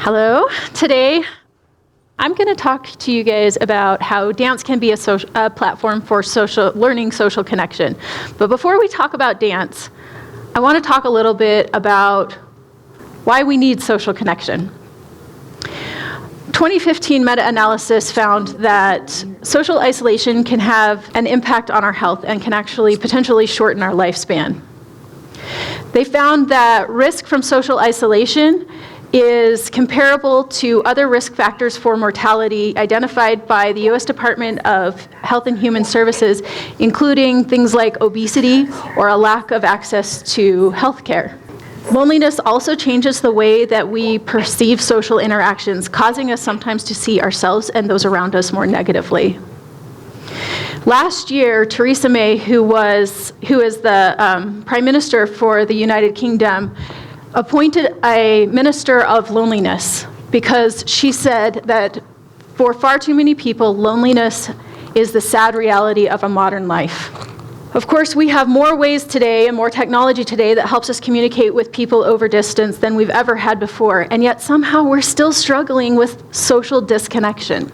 Hello. Today, I'm going to talk to you guys about how dance can be a platform for learning social connection. But before we talk about dance, I want to talk a little bit about why we need social connection. 2015 meta-analysis found that social isolation can have an impact on our health and can actually potentially shorten our lifespan. They found that risk from social isolation is comparable to other risk factors for mortality identified by the U.S. Department of Health and Human Services, including things like obesity or a lack of access to health care. Loneliness also changes the way that we perceive social interactions, causing us sometimes to see ourselves and those around us more negatively. Last year, Theresa May, who is the Prime Minister for the United Kingdom, appointed a minister of loneliness because she said that for far too many people, loneliness is the sad reality of a modern life. Of course, we have more ways today and more technology today that helps us communicate with people over distance than we've ever had before, and yet somehow we're still struggling with social disconnection.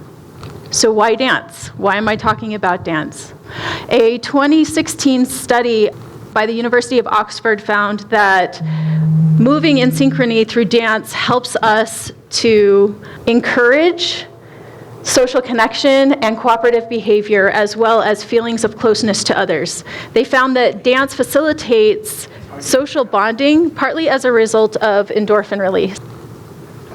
So why dance? Why am I talking about dance? A 2016 study by the University of Oxford found that moving in synchrony through dance helps us to encourage social connection and cooperative behavior, as well as feelings of closeness to others. They found that dance facilitates social bonding, partly as a result of endorphin release.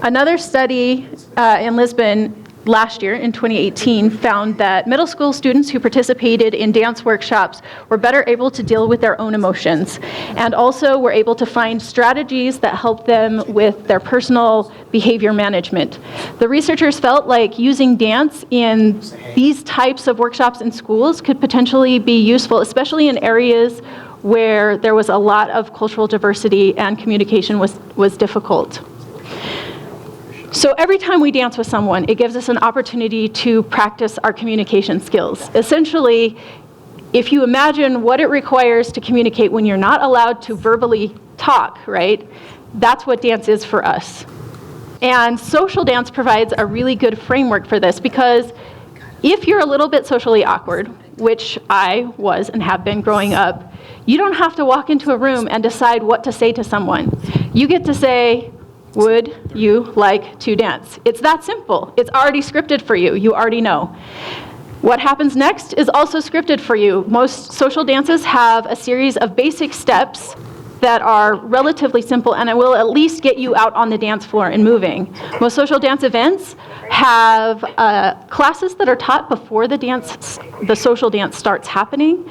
Another study in Lisbon last year, in 2018, found that middle school students who participated in dance workshops were better able to deal with their own emotions, and also were able to find strategies that helped them with their personal behavior management. The researchers felt like using dance in these types of workshops in schools could potentially be useful, especially in areas where there was a lot of cultural diversity and communication was difficult. So every time we dance with someone, it gives us an opportunity to practice our communication skills. Essentially, if you imagine what it requires to communicate when you're not allowed to verbally talk, right? That's what dance is for us. And social dance provides a really good framework for this, because if you're a little bit socially awkward, which I was and have been growing up, you don't have to walk into a room and decide what to say to someone. You get to say, "Would you like to dance?" It's that simple. It's already scripted for you. You already know. What happens next is also scripted for you. Most social dances have a series of basic steps that are relatively simple, and it will at least get you out on the dance floor and moving. Most social dance events have classes that are taught before the social dance starts happening.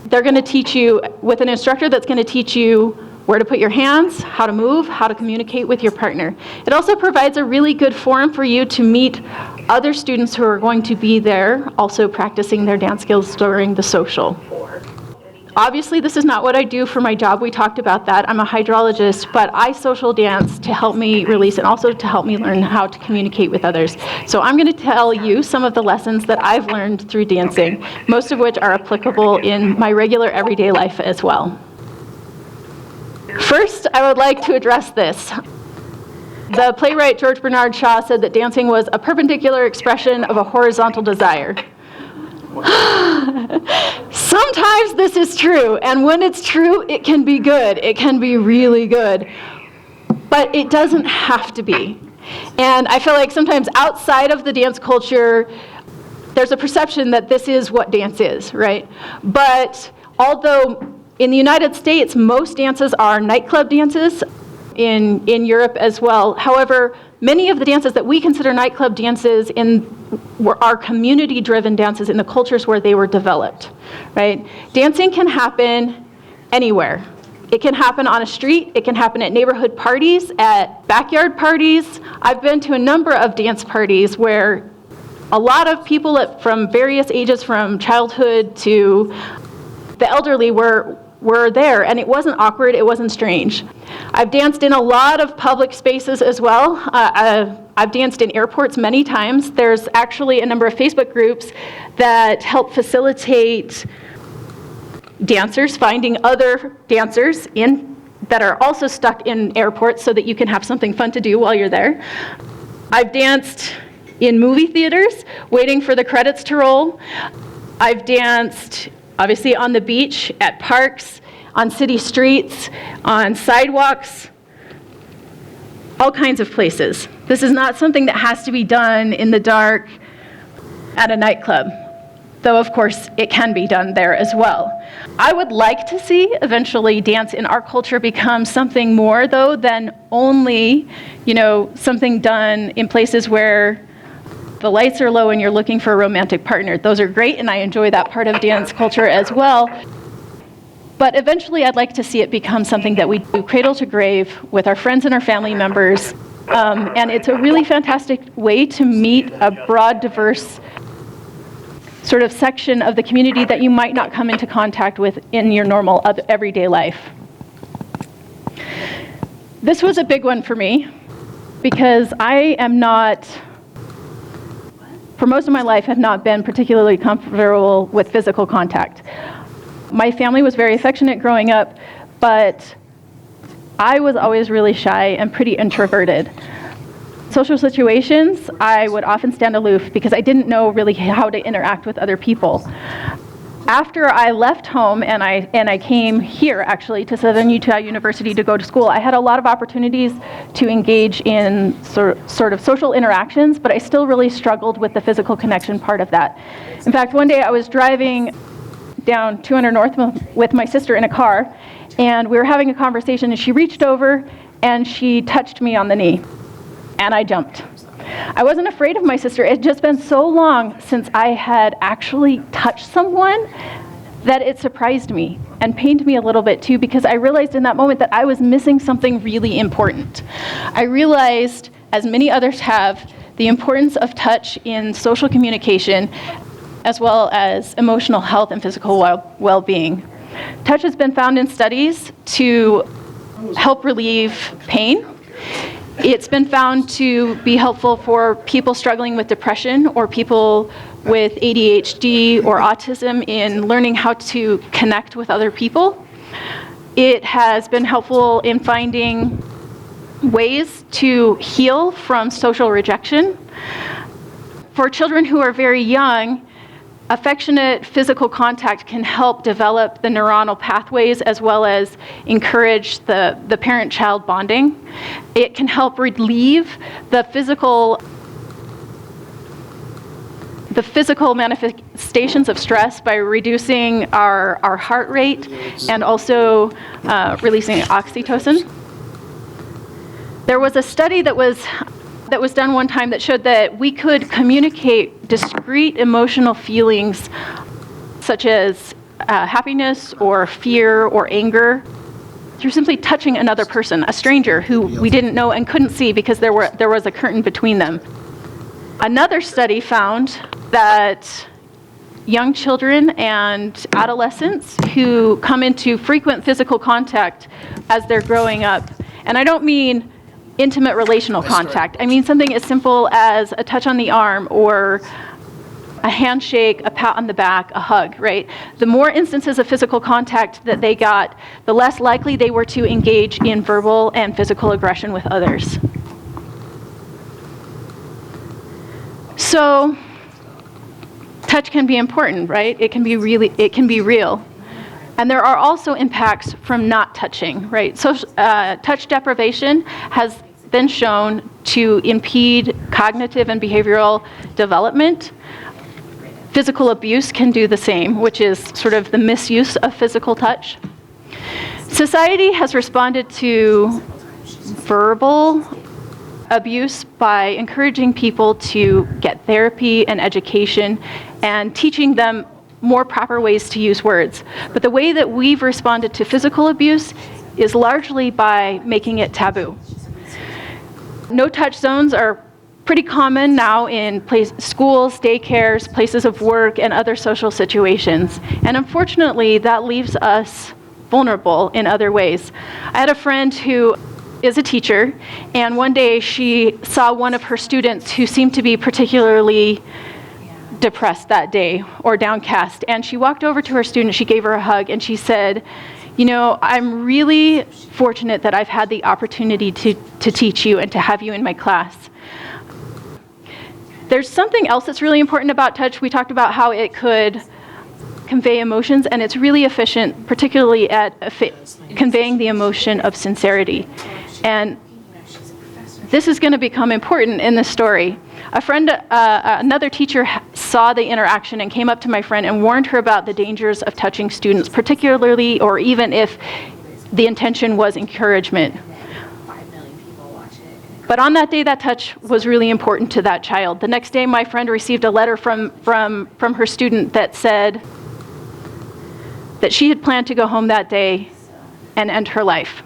They're going to teach you with an instructor that's going to teach you where to put your hands, how to move, how to communicate with your partner. It also provides a really good forum for you to meet other students who are going to be there, also practicing their dance skills during the social. Obviously, this is not what I do for my job. We talked about that. I'm a hydrologist, but I social dance to help me release and also to help me learn how to communicate with others. So I'm going to tell you some of the lessons that I've learned through dancing, most of which are applicable in my regular everyday life as well. First, I would like to address this. The playwright George Bernard Shaw said that dancing was a perpendicular expression of a horizontal desire. Sometimes this is true, and when it's true, it can be good. It can be really good. But it doesn't have to be. And I feel like sometimes outside of the dance culture, there's a perception that this is what dance is, right? But although in the United States, most dances are nightclub dances, in Europe as well. However, many of the dances that we consider nightclub dances are community-driven dances in the cultures where they were developed, right? Dancing can happen anywhere. It can happen on a street, it can happen at neighborhood parties, at backyard parties. I've been to a number of dance parties where a lot of people from various ages, from childhood to the elderly, were there, and it wasn't awkward, it wasn't strange. I've danced in a lot of public spaces as well. I've danced in airports many times. There's actually a number of Facebook groups that help facilitate dancers finding other dancers in that are also stuck in airports so that you can have something fun to do while you're there. I've danced in movie theaters, waiting for the credits to roll. I've danced, obviously, on the beach, at parks, on city streets, on sidewalks, all kinds of places. This is not something that has to be done in the dark at a nightclub, though of course it can be done there as well. I would like to see eventually dance in our culture become something more, though, than only, something done in places where the lights are low and you're looking for a romantic partner. Those are great, and I enjoy that part of dance culture as well. But eventually I'd like to see it become something that we do cradle to grave with our friends and our family members. And it's a really fantastic way to meet a broad, diverse sort of section of the community that you might not come into contact with in your normal everyday life. This was a big one for me because I am not, for most of my life, have not been particularly comfortable with physical contact. My family was very affectionate growing up, but I was always really shy and pretty introverted. Social situations, I would often stand aloof because I didn't know really how to interact with other people. After I left home and I came here, actually, to Southern Utah University to go to school, I had a lot of opportunities to engage in sort of social interactions, but I still really struggled with the physical connection part of that. In fact, one day I was driving down 200 North with my sister in a car, and we were having a conversation, and she reached over and she touched me on the knee, and I jumped. I wasn't afraid of my sister. It had just been so long since I had actually touched someone that it surprised me and pained me a little bit too, because I realized in that moment that I was missing something really important. I realized, as many others have, the importance of touch in social communication, as well as emotional health and physical well-being. Touch has been found in studies to help relieve pain. It's been found to be helpful for people struggling with depression or people with ADHD or autism in learning how to connect with other people. It has been helpful in finding ways to heal from social rejection. For children who are very young, affectionate physical contact can help develop the neuronal pathways as well as encourage the parent-child bonding. It can help relieve the physical manifestations of stress by reducing our heart rate and also releasing oxytocin. There was a study that was done one time that showed that we could communicate discrete emotional feelings such as happiness or fear or anger through simply touching another person, a stranger who we didn't know and couldn't see because there was a curtain between them. Another study found that young children and adolescents who come into frequent physical contact as they're growing up, and I don't mean intimate relational contact. I mean something as simple as a touch on the arm or a handshake, a pat on the back, a hug, right? The more instances of physical contact that they got, the less likely they were to engage in verbal and physical aggression with others. So, touch can be important, right? It can be real. And there are also impacts from not touching, right? So, touch deprivation has been shown to impede cognitive and behavioral development. Physical abuse can do the same, which is sort of the misuse of physical touch. Society has responded to verbal abuse by encouraging people to get therapy and education and teaching them more proper ways to use words. But the way that we've responded to physical abuse is largely by making it taboo. No-touch zones are pretty common now in schools, daycares, places of work, and other social situations. And unfortunately, that leaves us vulnerable in other ways. I had a friend who is a teacher, and one day she saw one of her students who seemed to be particularly depressed that day or downcast, and she walked over to her student, she gave her a hug, and she said, I'm really fortunate that I've had the opportunity to teach you and to have you in my class. There's something else that's really important about touch. We talked about how it could convey emotions, and it's really efficient, particularly at conveying the emotion of sincerity. And this is going to become important in this story. A friend, another teacher saw the interaction and came up to my friend and warned her about the dangers of touching students, particularly or even if the intention was encouragement. But on that day, that touch was really important to that child. The next day, my friend received a letter from her student that said that she had planned to go home that day and end her life.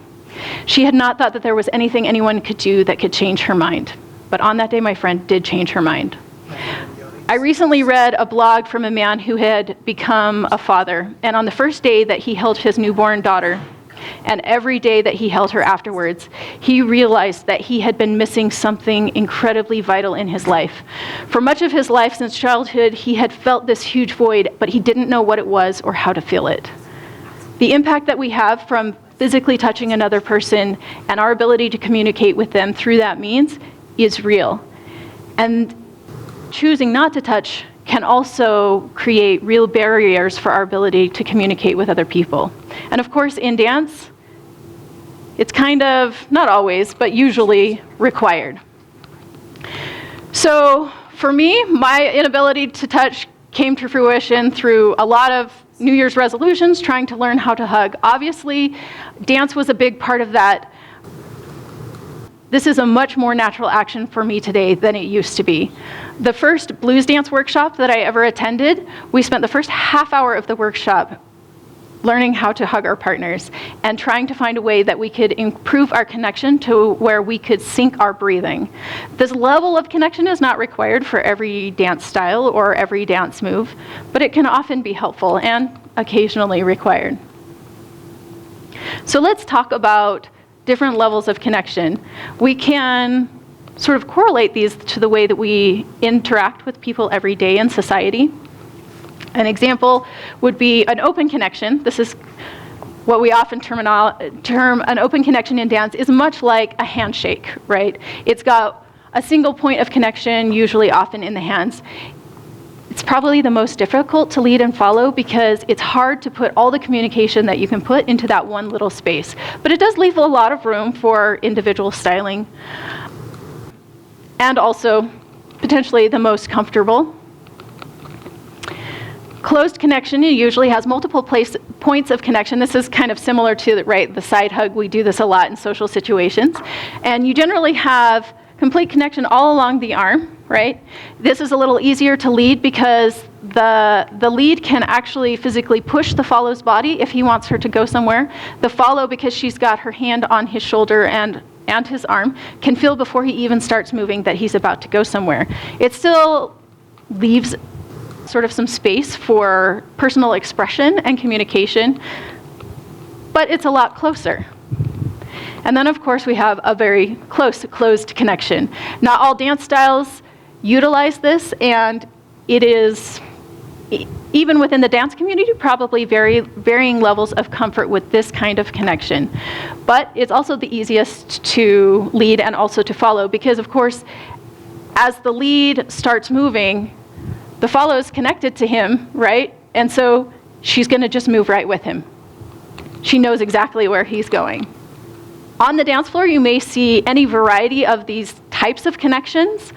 She had not thought that there was anything anyone could do that could change her mind. But on that day, my friend did change her mind. I recently read a blog from a man who had become a father, and on the first day that he held his newborn daughter, and every day that he held her afterwards, he realized that he had been missing something incredibly vital in his life. For much of his life since childhood, he had felt this huge void, but he didn't know what it was or how to fill it. The impact that we have from physically touching another person and our ability to communicate with them through that means is real. And choosing not to touch can also create real barriers for our ability to communicate with other people. And of course, in dance, it's kind of, not always, but usually required. So for me, my inability to touch came to fruition through a lot of New Year's resolutions, trying to learn how to hug. Obviously, dance was a big part of that. This is a much more natural action for me today than it used to be. The first blues dance workshop that I ever attended, we spent the first half hour of the workshop learning how to hug our partners and trying to find a way that we could improve our connection to where we could sync our breathing. This level of connection is not required for every dance style or every dance move, but it can often be helpful and occasionally required. So let's talk about different levels of connection. We can sort of correlate these to the way that we interact with people every day in society. An example would be an open connection. This is what we often term an open connection in dance is much like a handshake, right? It's got a single point of connection, usually often in the hands. It's probably the most difficult to lead and follow because it's hard to put all the communication that you can put into that one little space. But it does leave a lot of room for individual styling and also potentially the most comfortable. Closed connection usually has multiple points of connection. This is kind of similar to the side hug. We do this a lot in social situations. And you generally have complete connection all along the arm, right? This is a little easier to lead because the lead can actually physically push the follow's body if he wants her to go somewhere. The follow, because she's got her hand on his shoulder and his arm, can feel before he even starts moving that he's about to go somewhere. It still leaves sort of some space for personal expression and communication, but it's a lot closer. And then, of course, we have a very close, closed connection. Not all dance styles utilize this, and it is, even within the dance community, probably varying levels of comfort with this kind of connection. But it's also the easiest to lead and also to follow, because, of course, as the lead starts moving, the follow is connected to him, right? And so she's going to just move right with him. She knows exactly where he's going. On the dance floor, you may see any variety of these types of connections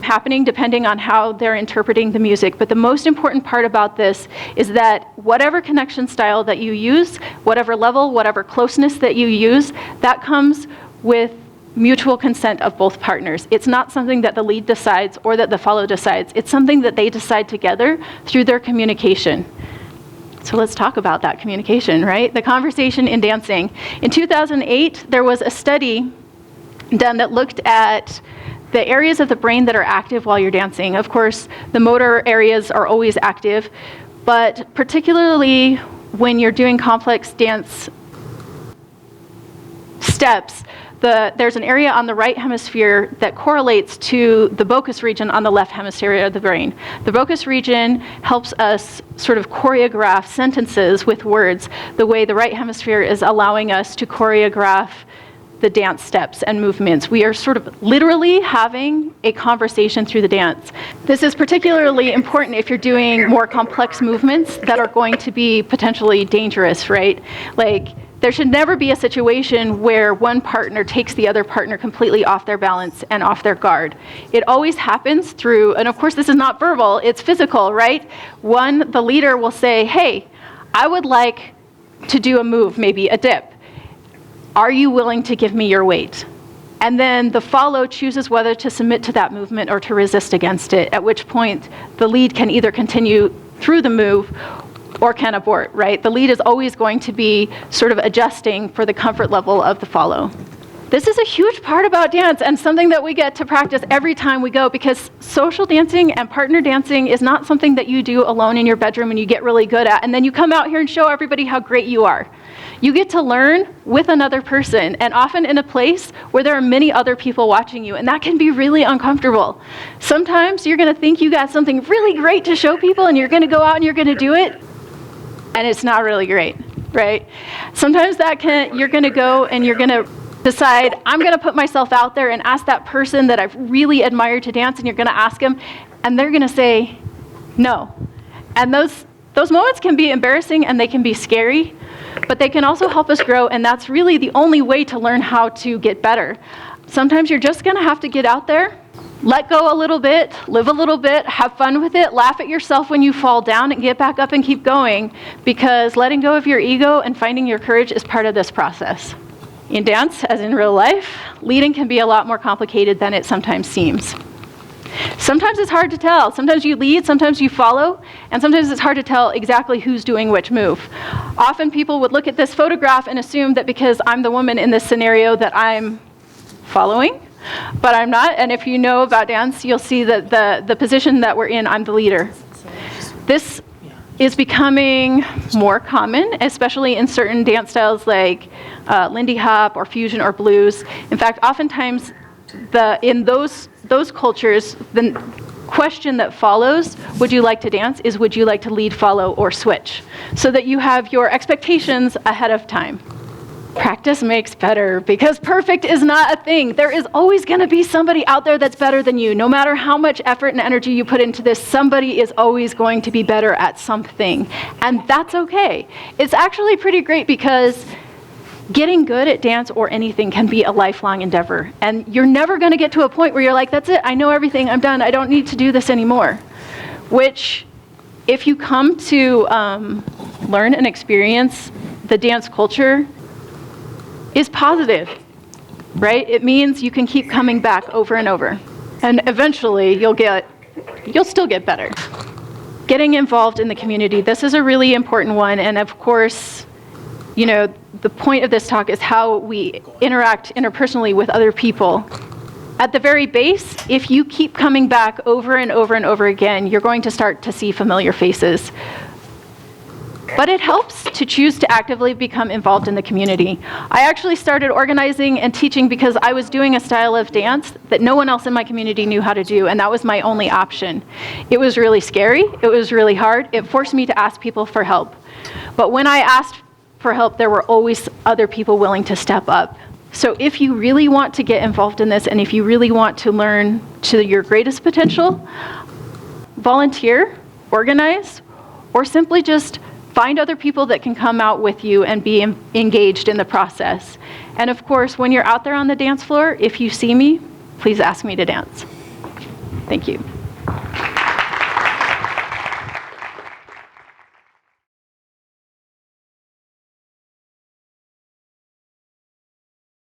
happening depending on how they're interpreting the music. But the most important part about this is that whatever connection style that you use, whatever level, whatever closeness that you use, that comes with mutual consent of both partners. It's not something that the lead decides or that the follow decides. It's something that they decide together through their communication. So let's talk about that communication, right? The conversation in dancing. In 2008, there was a study done that looked at the areas of the brain that are active while you're dancing. Of course, the motor areas are always active, but particularly when you're doing complex dance steps, there's an area on the right hemisphere that correlates to the Broca's region on the left hemisphere of the brain. The Broca's region helps us sort of choreograph sentences with words, the way the right hemisphere is allowing us to choreograph the dance steps and movements. We are sort of literally having a conversation through the dance. This is particularly important if you're doing more complex movements that are going to be potentially dangerous, right? Like, there should never be a situation where one partner takes the other partner completely off their balance and off their guard. It always happens through, and of course this is not verbal, it's physical, right? The leader will say, hey, I would like to do a move, maybe a dip. Are you willing to give me your weight? And then the follow chooses whether to submit to that movement or to resist against it, at which point the lead can either continue through the move or can abort, right? The lead is always going to be sort of adjusting for the comfort level of the follow. This is a huge part about dance and something that we get to practice every time we go, because social dancing and partner dancing is not something that you do alone in your bedroom and you get really good at, and then you come out here and show everybody how great you are. You get to learn with another person, and often in a place where there are many other people watching you, and that can be really uncomfortable. Sometimes you're gonna think you got something really great to show people, and you're gonna go out and you're gonna do it, and it's not really great, right? Sometimes you're gonna go and you're gonna decide, I'm gonna put myself out there and ask that person that I've really admired to dance, and you're gonna ask them, and they're gonna say no. And those moments can be embarrassing and they can be scary, but they can also help us grow, and that's really the only way to learn how to get better. Sometimes you're just gonna have to get out there, let go a little bit, live a little bit, have fun with it, laugh at yourself when you fall down, and get back up and keep going, because letting go of your ego and finding your courage is part of this process. In dance, as in real life, leading can be a lot more complicated than it sometimes seems. Sometimes it's hard to tell. Sometimes you lead, sometimes you follow, and sometimes it's hard to tell exactly who's doing which move. Often people would look at this photograph and assume that because I'm the woman in this scenario that I'm following, but I'm not. And if you know about dance, you'll see that the position that we're in, I'm the leader. This is becoming more common, especially in certain dance styles like Lindy Hop or fusion or blues. In fact, oftentimes in those cultures, the question that follows, would you like to dance, is would you like to lead, follow, or switch? So that you have your expectations ahead of time. Practice makes better, because perfect is not a thing. There is always going to be somebody out there that's better than you. No matter how much effort and energy you put into this, somebody is always going to be better at something. And that's okay. It's actually pretty great, because getting good at dance or anything can be a lifelong endeavor. And you're never going to get to a point where you're like, that's it, I know everything, I'm done, I don't need to do this anymore. Which, if you come to learn and experience the dance culture, is positive, right? It means you can keep coming back over and over. And eventually you'll still get better. Getting involved in the community, this is a really important one. And of course, you know, the point of this talk is how we interact interpersonally with other people. At the very base, if you keep coming back over and over and over again, you're going to start to see familiar faces. But it helps to choose to actively become involved in the community. I actually started organizing and teaching because I was doing a style of dance that no one else in my community knew how to do, and that was my only option. It was really scary, it was really hard, it forced me to ask people for help. But when I asked for help, there were always other people willing to step up. So if you really want to get involved in this, and if you really want to learn to your greatest potential, volunteer, organize, or simply just find other people that can come out with you and be engaged in the process. And of course, when you're out there on the dance floor, if you see me, please ask me to dance. Thank you.